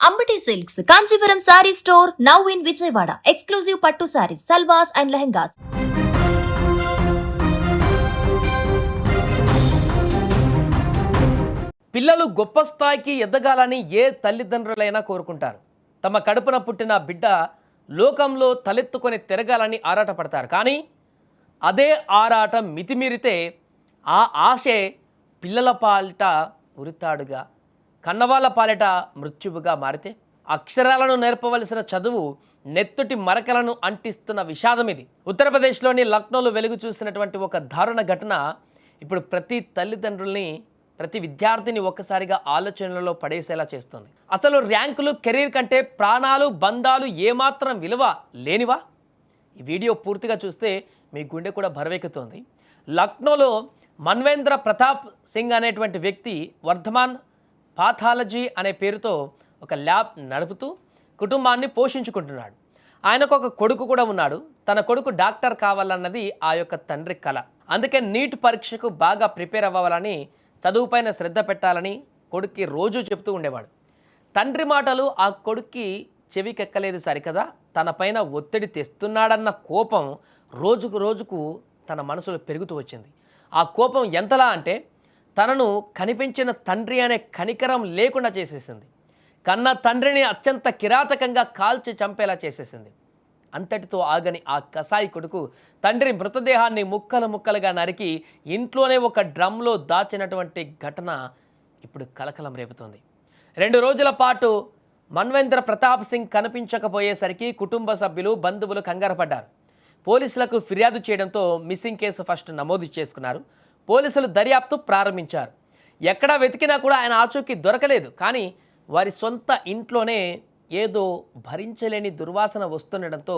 Ambati Silks, Kanchivaram Saree Store, now in Vijayawada. Exclusive Pattu Sarees, Salwas and Lehengas. పిల్లలు గొప్ప స్థాయికి ఎదగాలని ఏ తల్లిదండ్రులైనా కోరుకుంటారు. తమ కడుపున పుట్టిన బిడ్డ లోకంలో తలెత్తుకొని తిరగాలని ఆరాటపడతారు. కానీ అదే ఆరాటం మితిమీరితే ఆ ఆశే పిల్లల పాలిట ఉరితాడుగా, కన్నవాళ్ళ పాలిట మృత్యువుగా మారితే అక్షరాలను నేర్పవలసిన చదువు నెత్తుటి మరకలను అంటిస్తున్న విషాదం ఇది. ఉత్తరప్రదేశ్లోని లక్నోలో వెలుగు చూసినటువంటి ఒక దారుణ ఘటన ఇప్పుడు ప్రతి తల్లిదండ్రుల్ని, ప్రతి విద్యార్థిని ఒక్కసారిగా ఆలోచనలలో పడేసేలా చేస్తుంది. అసలు ర్యాంకులు, కెరీర్ కంటే ప్రాణాలు, బంధాలు ఏమాత్రం విలువ లేనివా? ఈ వీడియో పూర్తిగా చూస్తే మీ గుండె కూడా బరువెక్కుతోంది. లక్నోలో మన్వేంద్ర ప్రతాప్ సింగ్ అనేటువంటి వ్యక్తి వర్ధమాన్ పాథాలజీ అనే పేరుతో ఒక ల్యాబ్ నడుపుతూ కుటుంబాన్ని పోషించుకుంటున్నాడు. ఆయనకు ఒక కొడుకు కూడా ఉన్నాడు. తన కొడుకు డాక్టర్ కావాలన్నది ఆ యొక్క తండ్రి కల. అందుకే నీట్ పరీక్షకు బాగా ప్రిపేర్ అవ్వాలని, చదువుపైన శ్రద్ధ పెట్టాలని కొడుక్కి రోజు చెప్తూ ఉండేవాడు. తండ్రి మాటలు ఆ కొడుక్కి చెవికెక్కలేదు సరికదా, తన పైన ఒత్తిడి తెస్తున్నాడన్న కోపం రోజుకు రోజుకు తన మనసులో పెరుగుతూ వచ్చింది. ఆ కోపం ఎంతలా అంటే తనను కనిపించిన తండ్రి అనే కనికరం లేకుండా చేసేసింది. కన్న తండ్రిని అత్యంత కిరాతకంగా కాల్చి చంపేలా చేసేసింది. అంతటితో ఆగని ఆ కసాయి కొడుకు తండ్రి మృతదేహాన్ని ముక్కలు ముక్కలుగా నరికి ఇంట్లోనే ఒక డ్రమ్లో దాచినటువంటి ఘటన ఇప్పుడు కలకలం రేపుతోంది. 2 రోజుల పాటు మన్వేంద్ర ప్రతాప్ సింగ్ కనిపించకపోయేసరికి కుటుంబ సభ్యులు, బంధువులు కంగారపడ్డారు. పోలీసులకు ఫిర్యాదు చేయడంతో మిస్సింగ్ కేసు ఫస్ట్ నమోదు చేసుకున్నారు. పోలీసులు దర్యాప్తు ప్రారంభించారు. ఎక్కడా వెతికినా కూడా ఆయన ఆచూకీ దొరకలేదు. కానీ వారి సొంత ఇంట్లోనే ఏదో భరించలేని దుర్వాసన వస్తుండడంతో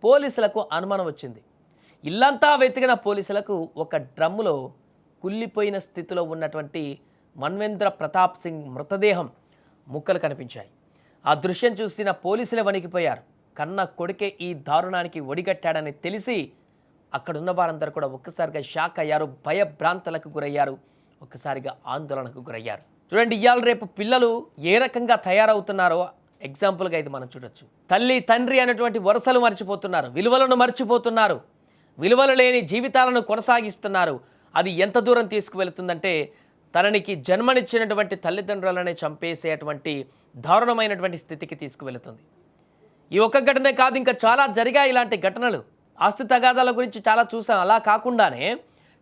పోలీసులకు అనుమానం వచ్చింది. ఇల్లంతా వెతికిన పోలీసులకు ఒక డ్రమ్ములో కుళ్ళిపోయిన స్థితిలో ఉన్నటువంటి మన్వేంద్ర ప్రతాప్ సింగ్ మృతదేహం ముక్కలు కనిపించాయి. ఆ దృశ్యం చూసిన పోలీసులే వణికిపోయారు. కన్న కొడుకే ఈ దారుణానికి ఒడిగట్టాడని తెలిసి అక్కడున్న వారందరూ కూడా ఒక్కసారిగా షాక్ అయ్యారు, భయభ్రాంతలకు గురయ్యారు, ఒక్కసారిగా ఆందోళనకు గురయ్యారు. చూడండి, ఇవాళ రేపు పిల్లలు ఏ రకంగా తయారవుతున్నారో ఎగ్జాంపుల్గా ఇది మనం చూడొచ్చు. తల్లి, తండ్రి అనేటువంటి వరుసలు మర్చిపోతున్నారు, విలువలను మర్చిపోతున్నారు, విలువలు లేని జీవితాలను కొనసాగిస్తున్నారు. అది ఎంత దూరం తీసుకువెళుతుందంటే తననికి జన్మనిచ్చినటువంటి తల్లిదండ్రులనే చంపేసేటువంటి దారుణమైనటువంటి స్థితికి తీసుకువెళుతుంది. ఈ ఒక్క ఘటనే కాదు, ఇంకా చాలా జరిగాయి ఇలాంటి ఘటనలు. ఆస్తి తగాదాల గురించి చాలా చూసాం. అలా కాకుండానే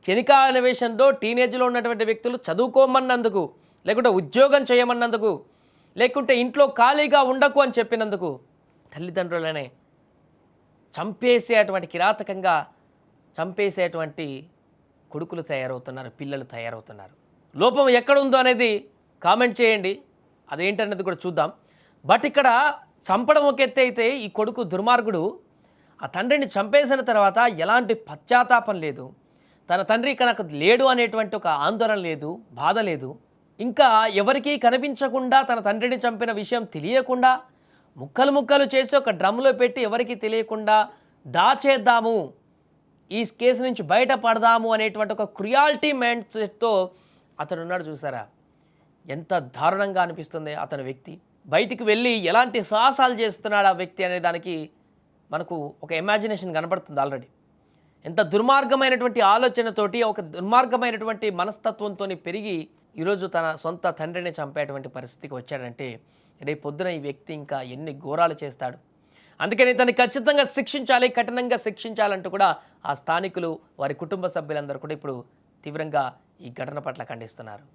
క్షణిక అన్వేషణలో టీనేజ్లో ఉన్నటువంటి వ్యక్తులు చదువుకోమన్నందుకు, లేకుంటే ఉద్యోగం చేయమన్నందుకు, లేకుంటే ఇంట్లో ఖాళీగా ఉండకు అని చెప్పినందుకు తల్లిదండ్రులనే చంపేసేటువంటి, కిరాతకంగా చంపేసేటువంటి కొడుకులు తయారవుతున్నారు, పిల్లలు తయారవుతున్నారు. లోపం ఎక్కడుందో అనేది కామెంట్ చేయండి, అదేంటనేది కూడా చూద్దాం. బట్ ఇక్కడ చంపడం ఒక ఎత్తే అయితే ఈ కొడుకు దుర్మార్గుడు ఆ తండ్రిని చంపేసిన తర్వాత ఎలాంటి పశ్చాత్తాపం లేదు, తన తండ్రి ఇక నాకు లేడు అనేటువంటి ఒక ఆందోళన లేదు, బాధ లేదు. ఇంకా ఎవరికీ కనిపించకుండా తన తండ్రిని చంపిన విషయం తెలియకుండా ముక్కలు ముక్కలు చేసి ఒక డ్రమ్లో పెట్టి ఎవరికీ తెలియకుండా దాచేద్దాము, ఈ కేసు నుంచి బయటపడదాము అనేటువంటి ఒక క్రుయాలిటీ మైండ్ సెట్తో అతను ఉన్నాడు. చూసారా ఎంత దారుణంగా అనిపిస్తుంది. అతని వ్యక్తి బయటికి వెళ్ళి ఎలాంటి సాహసాలు చేస్తున్నాడు ఆ వ్యక్తి అనే దానికి మనకు ఒక ఇమాజినేషన్ కనబడుతుంది ఆల్రెడీ. ఎంత దుర్మార్గమైనటువంటి ఆలోచనతోటి, ఒక దుర్మార్గమైనటువంటి మనస్తత్వంతో పెరిగి ఈరోజు తన సొంత తండ్రిని చంపేటువంటి పరిస్థితికి వచ్చాడంటే రేపు పొద్దున ఈ వ్యక్తి ఇంకా ఎన్ని ఘోరాలు చేస్తాడు. అందుకని తను ఖచ్చితంగా శిక్షించాలి, కఠినంగా శిక్షించాలంటూ కూడా ఆ స్థానికులు, వారి కుటుంబ సభ్యులందరూ కూడా ఇప్పుడు తీవ్రంగా ఈ ఘటన పట్ల ఖండిస్తున్నారు.